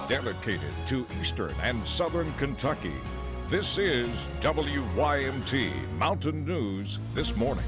dedicated to eastern and southern Kentucky. This is WYMT Mountain News This Morning.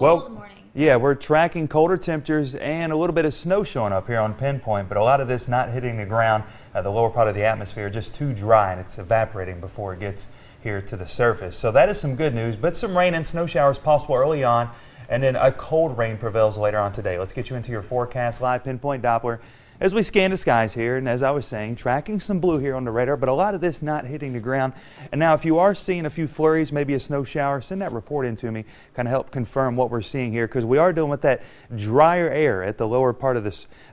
Well, yeah, we're tracking colder temperatures and a little bit of snow showing up here on Pinpoint, but a lot of this not hitting the ground. The lower part of the atmosphere just too dry, and it's evaporating before it gets here to the surface. So that is some good news, but some rain and snow showers possible early on, and then a cold rain prevails later on today. Let's get you into your forecast live Pinpoint Doppler as we scan the skies here, and as I was saying, tracking some blue here on the radar, but a lot of this not hitting the ground. And now if you are seeing a few flurries, maybe a snow shower, send that report in to me, kind of help confirm what we're seeing here, because we are dealing with that drier air at the lower part of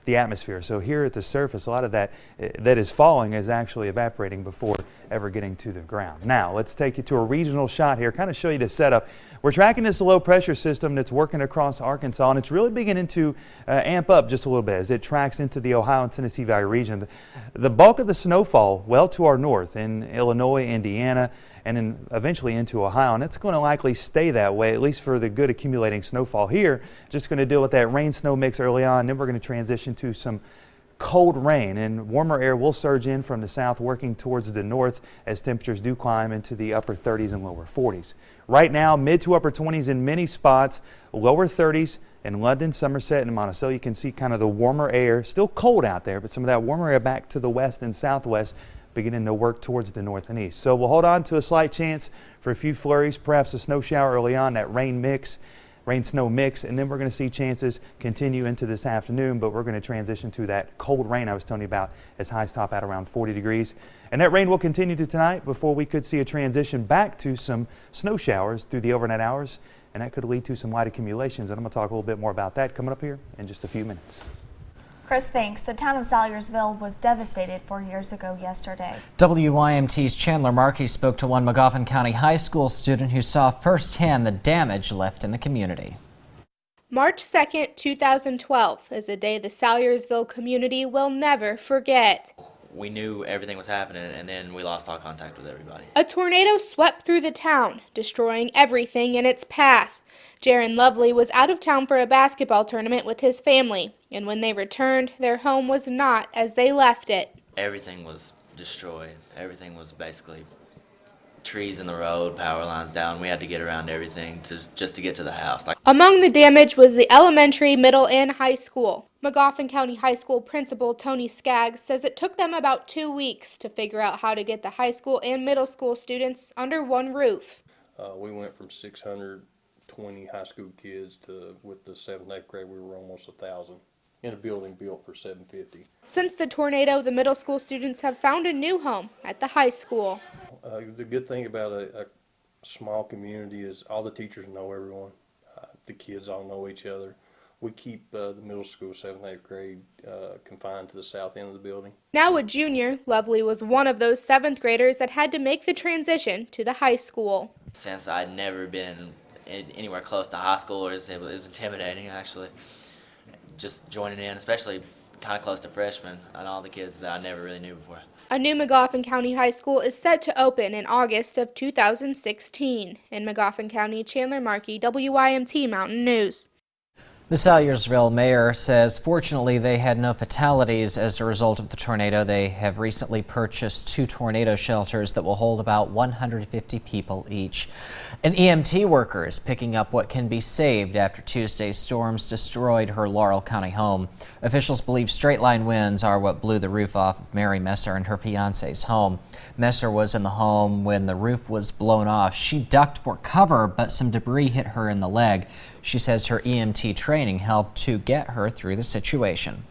the atmosphere. So here at the surface, a lot of that that is falling is actually evaporating before ever getting to the ground. Now let's take you to a regional shot here, kind of show you the setup. We're tracking this low pressure system that's working across Arkansas, and it's really beginning to amp up just a little bit as it tracks into the Ohio and Tennessee Valley region. The bulk of the snowfall well to our north in Illinois, Indiana, and then eventually into Ohio, and it's going to likely stay that way, at least for the good accumulating snowfall here. Just going to deal with that rain-snow mix early on, then we're going to transition to some cold rain, and warmer air will surge in from the south, working towards the north as temperatures do climb into the upper 30s and lower 40s. Right now, mid to upper 20s in many spots, lower 30s in London, Somerset, and Monticello. You can see kind of the warmer air, still cold out there, but some of that warmer air back to the west and southwest beginning to work towards the north and east. So we'll hold on to a slight chance for a few flurries, perhaps a snow shower early on, that rain-snow mix, and then we're going to see chances continue into this afternoon, but we're going to transition to that cold rain I was telling you about as highs top at around 40 degrees. And that rain will continue to tonight before we could see a transition back to some snow showers through the overnight hours, and that could lead to some light accumulations, and I'm going to talk a little bit more about that coming up here in just a few minutes. Chris, thanks. The town of Salyersville was devastated 4 years ago yesterday. WYMT's Chandler Markey spoke to one Magoffin County High School student who saw firsthand the damage left in the community. March 2nd, 2012 is a day the Salyersville community will never forget. We knew everything was happening, and then we lost all contact with everybody. A tornado swept through the town, destroying everything in its path. Jaron Lovely was out of town for a basketball tournament with his family, and when they returned, their home was not as they left it. Everything was destroyed. Everything was basically trees in the road, power lines down. We had to get around everything just to get to the house. Among the damage was the elementary, middle, and high school. Magoffin County High School principal Tony Skaggs says it took them about 2 weeks to figure out how to get the high school and middle school students under one roof. We went from 620 high school kids to, with the 7th and 8th grade, we were almost 1,000 in a building built for $750. Since the tornado, the middle school students have found a new home at the high school. The good thing about a small community is all the teachers know everyone. The kids all know each other. We keep the middle school, 7th and 8th grade, confined to the south end of the building. Now a junior, Lovely was one of those 7th graders that had to make the transition to the high school. Since I'd never been anywhere close to high school, it was intimidating, actually. Just joining in, especially kind of close to freshmen and all the kids that I never really knew before. A new Magoffin County High School is set to open in August of 2016. In Magoffin County, Chandler Markey, WYMT Mountain News. The Salyersville mayor says fortunately they had no fatalities as a result of the tornado. They have recently purchased 2 tornado shelters that will hold about 150 people each. An EMT worker is picking up what can be saved after Tuesday's storms destroyed her Laurel County home. Officials believe straight-line winds are what blew the roof off of Mary Messer and her fiance's home. Messer was in the home when the roof was blown off. She ducked for cover, but some debris hit her in the leg. She says her EMT training helped to get her through the situation.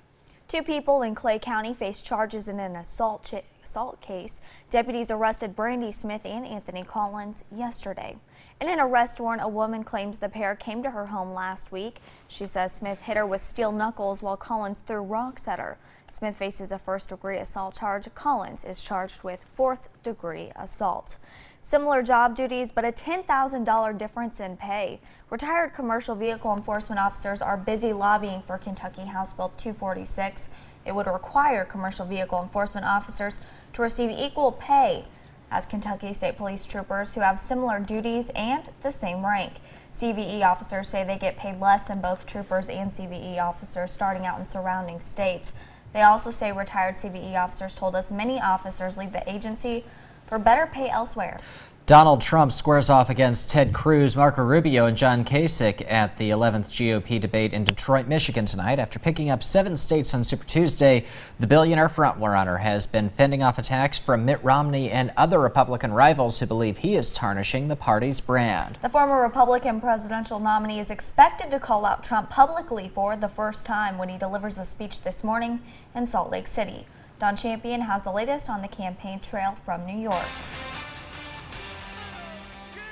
2 people in Clay County face charges in an assault assault case. Deputies arrested Brandy Smith and Anthony Collins yesterday. In an arrest warrant, a woman claims the pair came to her home last week. She says Smith hit her with steel knuckles while Collins threw rocks at her. Smith faces a first-degree assault charge. Collins is charged with fourth-degree assault. Similar job duties, but a $10,000 difference in pay. Retired commercial vehicle enforcement officers are busy lobbying for Kentucky House Bill 246. It would require commercial vehicle enforcement officers to receive equal pay as Kentucky State Police troopers who have similar duties and the same rank. CVE officers say they get paid less than both troopers and CVE officers starting out in surrounding states. They also say retired CVE officers told us many officers leave the agency for better pay elsewhere. Donald Trump squares off against Ted Cruz, Marco Rubio, and John Kasich at the 11th GOP debate in Detroit, Michigan tonight. After picking up 7 states on Super Tuesday, the billionaire frontrunner has been fending off attacks from Mitt Romney and other Republican rivals who believe he is tarnishing the party's brand. The former Republican presidential nominee is expected to call out Trump publicly for the first time when he delivers a speech this morning in Salt Lake City. Don Champion has the latest on the campaign trail from New York.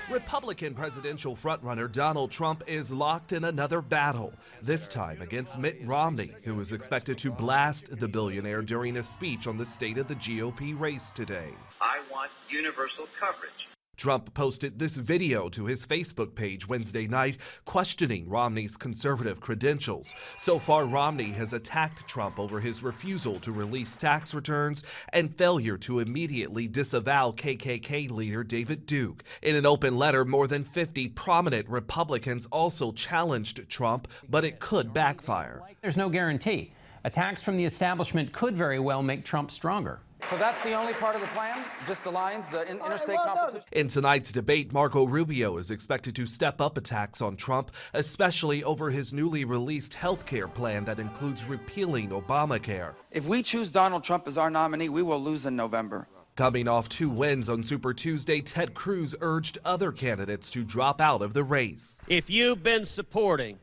Republican presidential frontrunner Donald Trump is locked in another battle, this time against Mitt Romney, who is expected to blast the billionaire during a speech on the state of the GOP race today. I want universal coverage. Trump posted this video to his Facebook page Wednesday night, questioning Romney's conservative credentials. So far, Romney has attacked Trump over his refusal to release tax returns and failure to immediately disavow KKK leader David Duke. In an open letter, more than 50 prominent Republicans also challenged Trump, but it could backfire. There's no guarantee. Attacks from the establishment could very well make Trump stronger. So that's the only part of the plan? Just the lines, the interstate competition? In tonight's debate, Marco Rubio is expected to step up attacks on Trump, especially over his newly released health care plan that includes repealing Obamacare. If we choose Donald Trump as our nominee, we will lose in November. Coming off 2 wins on Super Tuesday, Ted Cruz urged other candidates to drop out of the race. If you've been supporting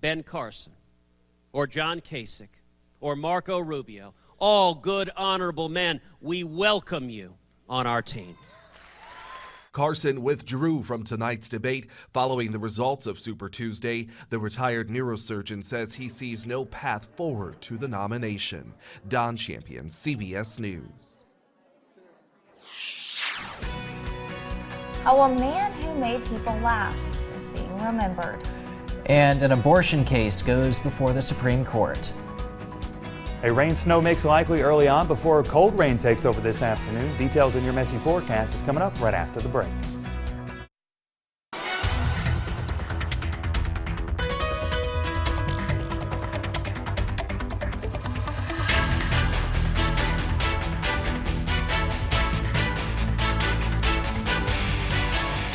Ben Carson or John Kasich or Marco Rubio, all good, honorable men, we welcome you on our team. Carson withdrew from tonight's debate following the results of Super Tuesday. The retired neurosurgeon says he sees no path forward to the nomination. Don Champion, CBS News. How a man who made people laugh is being remembered. And an abortion case goes before the Supreme Court. A rain-snow mix likely early on before a cold rain takes over this afternoon. Details in your messy forecast is coming up right after the break.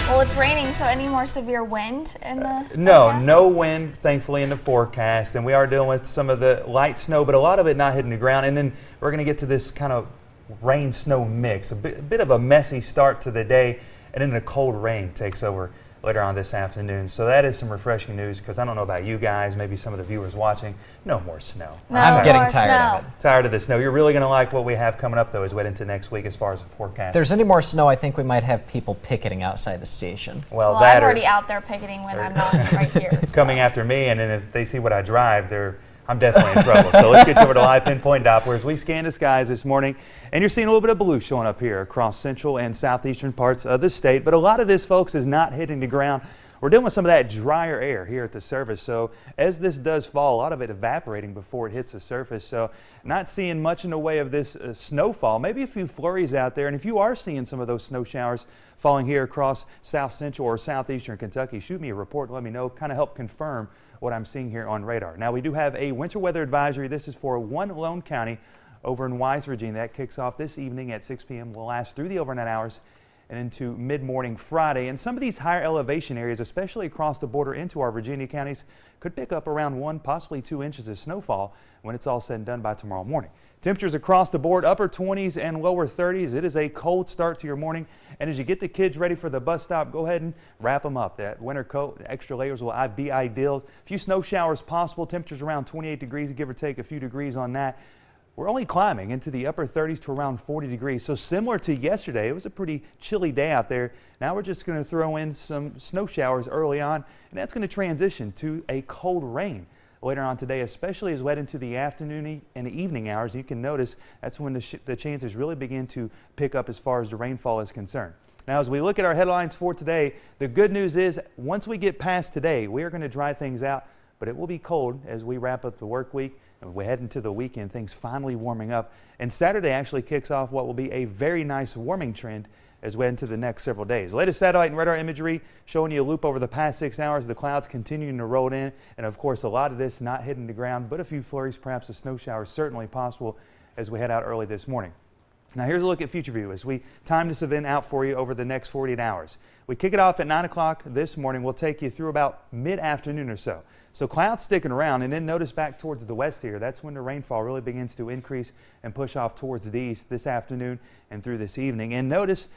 Well, it's raining, so any more severe wind in the No wind, thankfully, in the forecast. And we are dealing with some of the light snow, but a lot of it not hitting the ground. And then we're going to get to this kind of rain-snow mix, a bit of a messy start to the day, and then the cold rain takes over later on this afternoon. So that is some refreshing news, because I don't know about you guys, maybe some of the viewers watching, no more snow. No I'm getting more tired snow. of it. Tired of the snow. You're really going to like what we have coming up, though, as we head into next week as far as the forecast. If there's any more snow, I think we might have people picketing outside the station. Well, that I'm already out there picketing when I'm not right here. coming after me, and then if they see what I drive, I'm definitely in trouble. So let's get you over to Live Pinpoint Dopplers. We scanned the skies this morning, and you're seeing a little bit of blue showing up here across central and southeastern parts of the state. But a lot of this, folks, is not hitting the ground. We're dealing with some of that drier air here at the surface. So as this does fall, a lot of it evaporating before it hits the surface. So not seeing much in the way of this snowfall. Maybe a few flurries out there. And if you are seeing some of those snow showers falling here across south central or southeastern Kentucky, shoot me a report and let me know. Kind of help confirm what I'm seeing here on radar. Now, we do have a winter weather advisory. This is for one lone county over in Wise, Virginia. That kicks off this evening at 6 p.m. will last through the overnight hours and into mid-morning Friday. And some of these higher elevation areas, especially across the border into our Virginia counties, could pick up around 1, possibly 2 inches of snowfall when it's all said and done by tomorrow morning. Temperatures across the board, upper 20s and lower 30s. It is a cold start to your morning. And as you get the kids ready for the bus stop, go ahead and wrap them up. That winter coat, extra layers will be ideal. A few snow showers possible. Temperatures around 28 degrees, give or take a few degrees on that. we're only climbing into the upper 30s to around 40 degrees. So similar to yesterday, it was a pretty chilly day out there. Now we're just going to throw in some snow showers early on, and that's going to transition to a cold rain later on today, especially as we head into the afternoon and the evening hours. You can notice that's when the chances really begin to pick up as far as the rainfall is concerned. Now, as we look at our headlines for today, the good news is once we get past today, we are going to dry things out, but it will be cold as we wrap up the work week and we head into the weekend, things finally warming up. And Saturday actually kicks off what will be a very nice warming trend as we head into the next several days. Latest satellite and radar imagery showing you a loop over the past 6 hours. The clouds continuing to roll in, and of course a lot of this not hitting the ground, but a few flurries, perhaps a snow shower certainly possible as we head out early this morning. Now here's a look at future view as we time this event out for you over the next 48 hours. We kick it off at 9 o'clock this morning. We'll take you through about mid-afternoon or so. So clouds sticking around, and then notice back towards the west here, that's when the rainfall really begins to increase and push off towards the east this afternoon and through this evening. And notice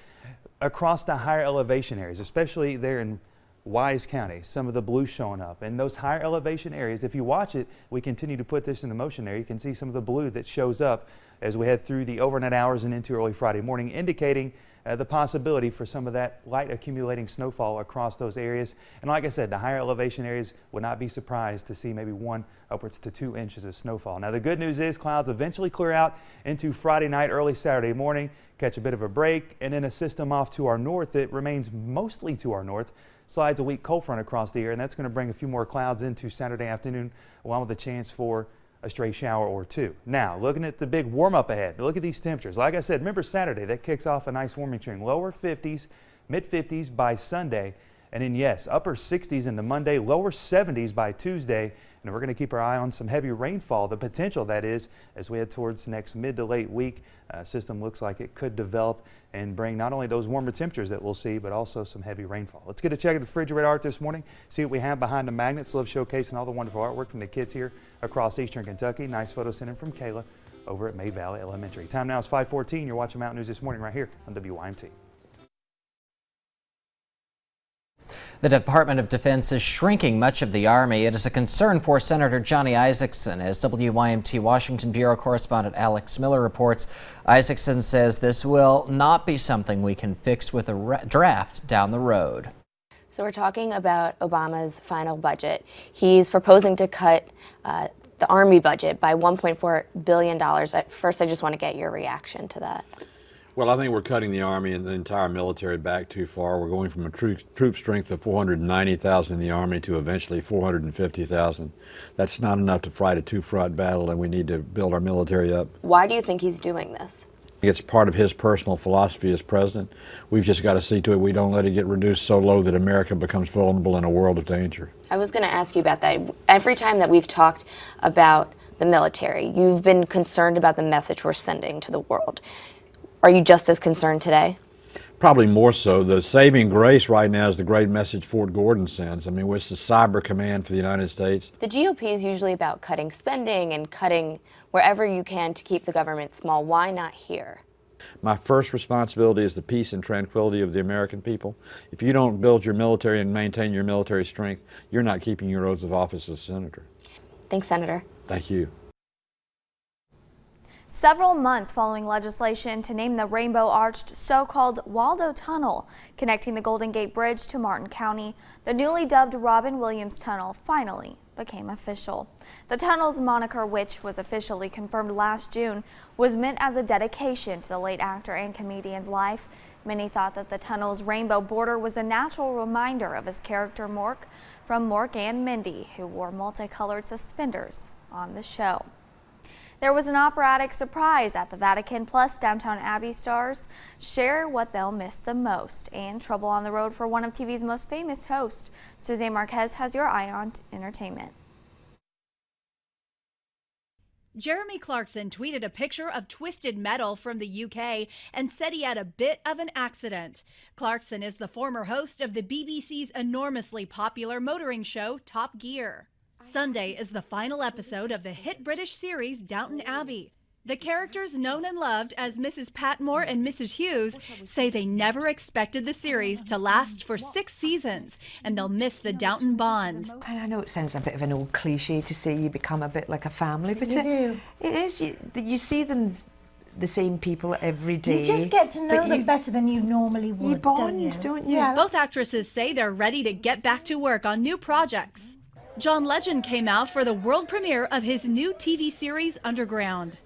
across the higher elevation areas, especially there in Wise County, some of the blue showing up. And those higher elevation areas, if you watch it, we continue to put this into motion there. You can see some of the blue that shows up as we head through the overnight hours and into early Friday morning, indicating the possibility for some of that light accumulating snowfall across those areas. And like I said, the higher elevation areas would not be surprised to see maybe 1 upwards to 2 inches of snowfall. Now the good news is clouds eventually clear out into Friday night, early Saturday morning, catch a bit of a break, and then a system off to our north that remains mostly to our north slides a weak cold front across the air, and that's going to bring a few more clouds into Saturday afternoon, along with a chance for a stray shower or two. Now, looking at the big warm up ahead, look at these temperatures. Like I said, remember Saturday, that kicks off a nice warming trend. Lower 50s, mid 50s by Sunday. And then, yes, upper 60s into Monday, lower 70s by Tuesday. And we're going to keep our eye on some heavy rainfall, the potential that is, as we head towards next mid to late week. System looks like it could develop and bring not only those warmer temperatures that we'll see, but also some heavy rainfall. Let's get a check of the refrigerator art this morning, see what we have behind the magnets. Love showcasing all the wonderful artwork from the kids here across eastern Kentucky. Nice photo sent in from Kayla over at May Valley Elementary. Time now is 5:14. You're watching Mountain News This Morning right here on WYMT. The Department of Defense is shrinking much of the Army. It is a concern for Senator Johnny Isakson. As WYMT Washington Bureau correspondent Alex Miller reports, Isakson says this will not be something we can fix with a draft down the road. So we're talking about Obama's final budget. He's proposing to cut the Army budget by $1.4 billion. At first, I just want to get your reaction to that. Well, I think we're cutting the Army and the entire military back too far. We're going from a troop strength of 490,000 in the Army to eventually 450,000. That's not enough to fight a two-front battle, and we need to build our military up. Why do you think he's doing this? It's part of his personal philosophy as president. We've just got to see to it we don't let it get reduced so low that America becomes vulnerable in a world of danger. I was going to ask you about that. Every time that we've talked about the military, you've been concerned about the message we're sending to the world. Are you just as concerned today? Probably more so. The saving grace right now is the great message Fort Gordon sends. I mean, it's the cyber command for the United States. The GOP is usually about cutting spending and cutting wherever you can to keep the government small. Why not here? My first responsibility is the peace and tranquility of the American people. If you don't build your military and maintain your military strength, you're not keeping your oath of office as senator. Thanks, Senator. Thank you. Several months following legislation to name the rainbow-arched so-called Waldo Tunnel connecting the Golden Gate Bridge to Martin County, the newly dubbed Robin Williams Tunnel finally became official. The tunnel's moniker, which was officially confirmed last June, was meant as a dedication to the late actor and comedian's life. Many thought that the tunnel's rainbow border was a natural reminder of his character Mork from Mork and Mindy, who wore multicolored suspenders on the show. There was an operatic surprise at the Vatican, plus Downton Abbey stars share what they'll miss the most, and trouble on the road for one of TV's most famous hosts. Suzanne Marquez has your eye on entertainment. Jeremy Clarkson tweeted a picture of Twisted Metal from the UK and said he had a bit of an accident. Clarkson is the former host of the BBC's enormously popular motoring show Top Gear. Sunday is the final episode of the hit British series Downton Abbey. The characters known and loved as Mrs. Patmore and Mrs. Hughes say they never expected the series to last for 6 seasons, and they'll miss the Downton Bond. And I know it sounds a bit of an old cliche to say you become a bit like a family, but it is. You see them, the same people every day. You just get to know them better than you normally would. You bond, don't you? Yeah. Both actresses say they're ready to get back to work on new projects. John Legend came out for the world premiere of his new TV series, Underground.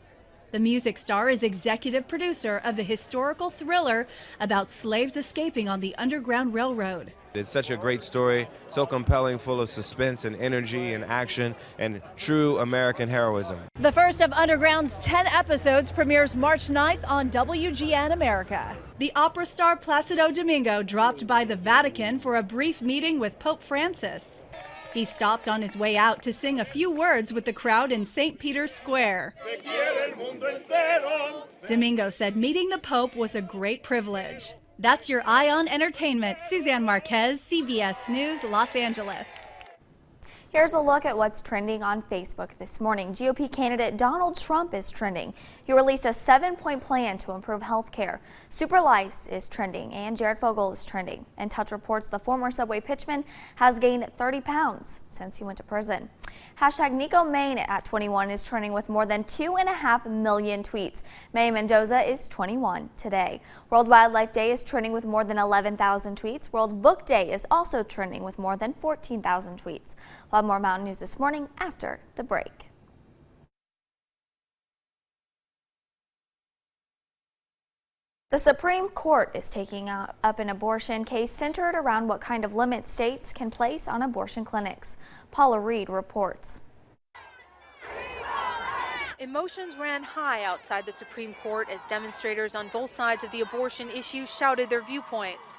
The music star is executive producer of the historical thriller about slaves escaping on the Underground Railroad. It's such a great story, so compelling, full of suspense and energy and action and true American heroism. The first of Underground's 10 episodes premieres March 9th on WGN America. The opera star Placido Domingo dropped by the Vatican for a brief meeting with Pope Francis. He stopped on his way out to sing a few words with the crowd in St. Peter's Square. Domingo said meeting the Pope was a great privilege. That's your Eye on Entertainment. Suzanne Marquez, CBS News, Los Angeles. Here's a look at what's trending on Facebook this morning. GOP candidate Donald Trump is trending. He released a 7-point plan to improve health care. Super Lice is trending, and Jared Fogle is trending. And Touch reports the former Subway pitchman has gained 30 pounds since he went to prison. Hashtag Nico Maine at 21 is trending with more than 2.5 million tweets. May Mendoza is 21 today. World Wildlife Day is trending with more than 11,000 tweets. World Book Day is also trending with more than 14,000 tweets. We'll have more Mountain News this morning after the break. The Supreme Court is taking up an abortion case centered around what kind of limits states can place on abortion clinics. Paula Reed reports. Emotions ran high outside the Supreme Court as demonstrators on both sides of the abortion issue shouted their viewpoints.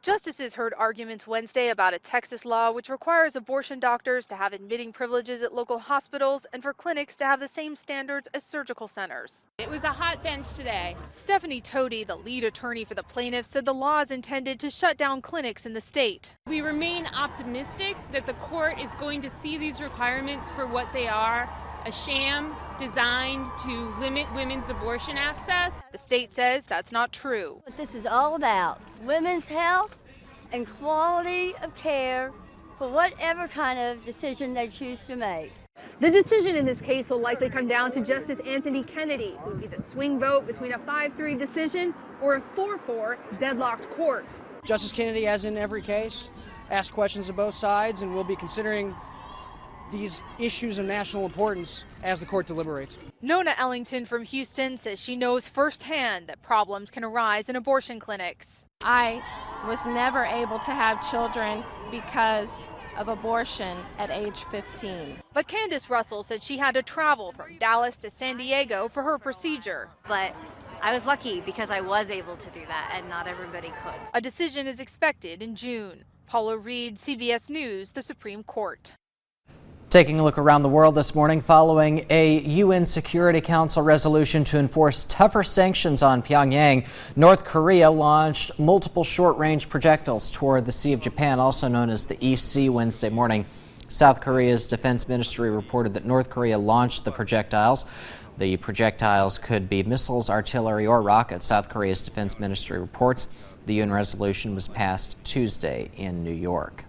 Justices heard arguments Wednesday about a Texas law which requires abortion doctors to have admitting privileges at local hospitals and for clinics to have the same standards as surgical centers. It was a hot bench today. Stephanie Toti, the lead attorney for the plaintiffs, said the law is intended to shut down clinics in the state. We remain optimistic that the court is going to see these requirements for what they are, a sham designed to limit women's abortion access. The state says that's not true. What this is all about, women's health and quality of care for whatever kind of decision they choose to make. The decision in this case will likely come down to Justice Anthony Kennedy, who would be the swing vote between a 5-3 decision or a 4-4 deadlocked court. Justice Kennedy, as in every case, asked questions of both sides and will be considering these issues of national importance as the court deliberates. Nona Ellington from Houston says she knows firsthand that problems can arise in abortion clinics. I was never able to have children because of abortion at age 15. But Candace Russell said she had to travel from Dallas to San Diego for her procedure. But I was lucky because I was able to do that and not everybody could. A decision is expected in June. Paula Reed, CBS News, the Supreme Court. Taking a look around the world this morning following a UN Security Council resolution to enforce tougher sanctions on Pyongyang, North Korea launched multiple short-range projectiles toward the Sea of Japan, also known as the East Sea, Wednesday morning. South Korea's defense ministry reported that North Korea launched the projectiles. The projectiles could be missiles, artillery, or rockets, South Korea's defense ministry reports. The UN resolution was passed Tuesday in New York.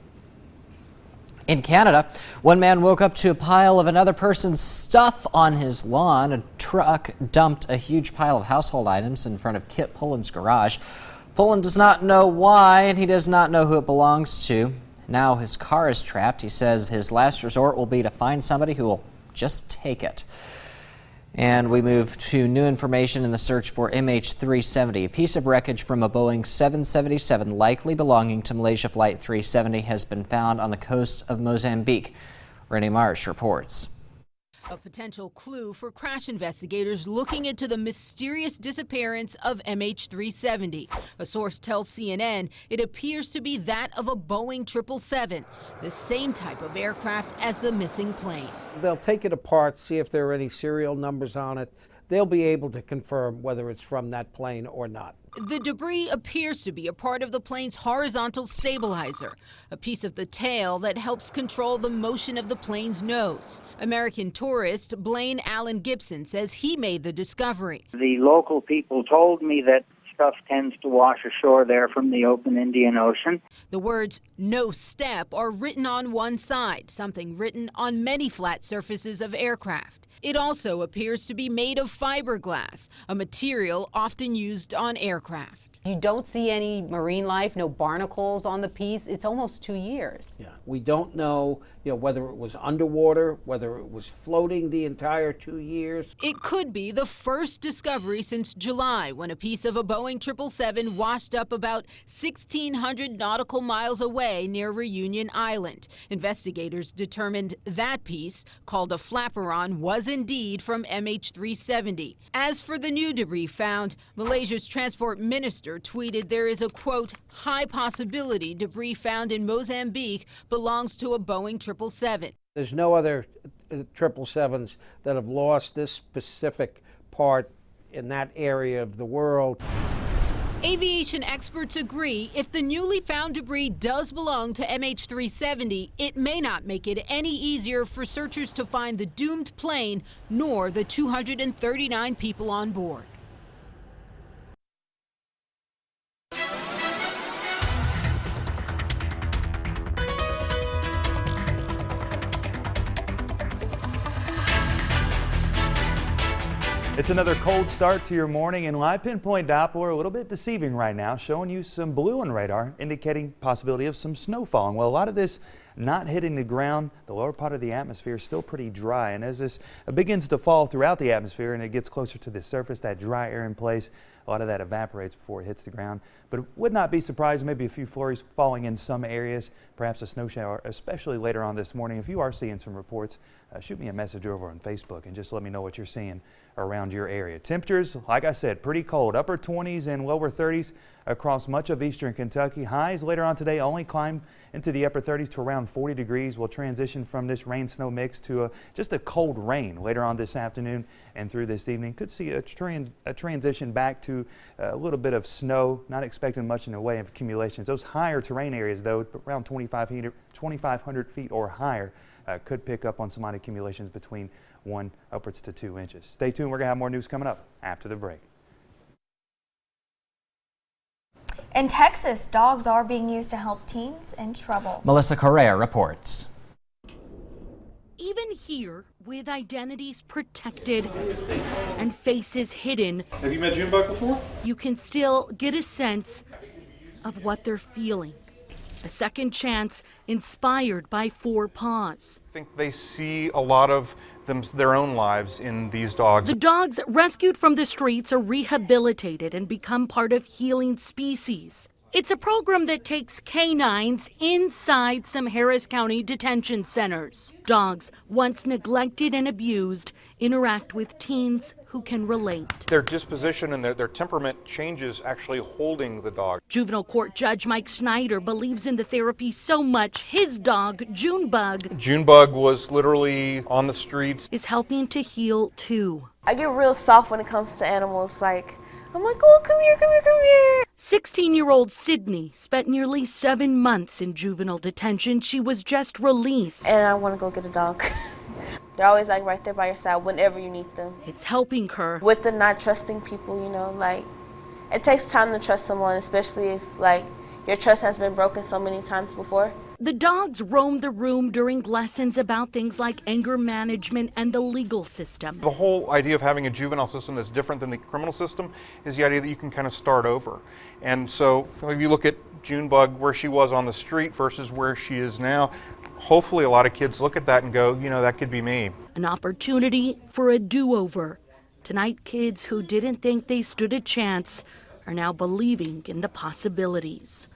In Canada, one man woke up to a pile of another person's stuff on his lawn. A truck dumped a huge pile of household items in front of Kit Pullen's garage. Pullen does not know why, and he does not know who it belongs to. Now his car is trapped. He says his last resort will be to find somebody who will just take it. And we move to new information in the search for MH370. A piece of wreckage from a Boeing 777 likely belonging to Malaysia Flight 370 has been found on the coast of Mozambique. Renee Marsh reports. A potential clue for crash investigators looking into the mysterious disappearance of MH370. A source tells CNN it appears to be that of a Boeing 777, the same type of aircraft as the missing plane. They'll take it apart, see if there are any serial numbers on it. They'll be able to confirm whether it's from that plane or not. The debris appears to be a part of the plane's horizontal stabilizer, a piece of the tail that helps control the motion of the plane's nose. American tourists tourist Blaine Allen Gibson says he made the discovery. The local people told me that stuff tends to wash ashore there from the open Indian Ocean. The words "no step" are written on one side, something written on many flat surfaces of aircraft. It also appears to be made of fiberglass, a material often used on aircraft. You don't see any marine life, no barnacles on the piece. It's almost 2 years. Yeah, we don't know, whether it was underwater, whether it was floating the entire 2 years. It could be the first discovery since July, when a piece of a Boeing 777 washed up about 1,600 nautical miles away near Reunion Island. Investigators determined that piece, called a flaperon, was indeed from MH370. As for the new debris found, Malaysia's transport minister tweeted there is a, quote, high possibility debris found in Mozambique belongs to a Boeing 777. There's no other 777s that have lost this specific part in that area of the world. Aviation experts agree if the newly found debris does belong to MH370, it may not make it any easier for searchers to find the doomed plane nor the 239 people on board. It's another cold start to your morning, and live pinpoint Doppler a little bit deceiving right now, showing you some blue on radar, indicating possibility of some snow falling. Well, a lot of this not hitting the ground. The lower part of the atmosphere is still pretty dry, and as this begins to fall throughout the atmosphere and it gets closer to the surface, that dry air in place, a lot of that evaporates before it hits the ground. But it would not be surprised, maybe a few flurries falling in some areas, perhaps a snow shower, especially later on this morning. If you are seeing some reports, shoot me a message over on Facebook and just let me know what you're seeing around your area. Temperatures, like I said, pretty cold, upper 20s and lower 30s across much of eastern Kentucky. Highs later on today only climb into the upper 30s to around 40 degrees. We'll transition from this rain-snow mix to just a cold rain later on this afternoon and through this evening. Could see a transition back to a little bit of snow, not expecting much in the way of accumulations. Those higher terrain areas, though, around 2,500 feet or higher, could pick up on some light accumulations between 1 upwards to 2 inches. Stay tuned. We're going to have more news coming up after the break. In Texas, dogs are being used to help teens in trouble. Melissa Correa reports. Even here, with identities protected and faces hidden, have you met Junebug before? You can still get a sense of what they're feeling. A second chance inspired by Four Paws. I think they see a lot of their own lives in these dogs. The dogs rescued from the streets are rehabilitated and become part of Healing Species. It's a program that takes canines inside some Harris County detention centers. Dogs, once neglected and abused, interact with teens who can relate. Their disposition and their temperament changes actually holding the dog. Juvenile court judge Mike Schneider believes in the therapy so much his dog, Junebug, was literally on the streets, is helping to heal too. I get real soft when it comes to animals. I'm like, oh, come here, come here, come here. 16-year-old Sydney spent nearly 7 months in juvenile detention. She was just released. And I want to go get a dog. They're always right there by your side whenever you need them. It's helping her. With the not trusting people, it takes time to trust someone, especially if your trust has been broken so many times before. The dogs roam the room during lessons about things like anger management and the legal system. The whole idea of having a juvenile system that's different than the criminal system is the idea that you can kind of start over. And so if you look at Junebug, where she was on the street versus where she is now, hopefully a lot of kids look at that and go, that could be me. An opportunity for a do-over. Tonight, kids who didn't think they stood a chance are now believing in the possibilities.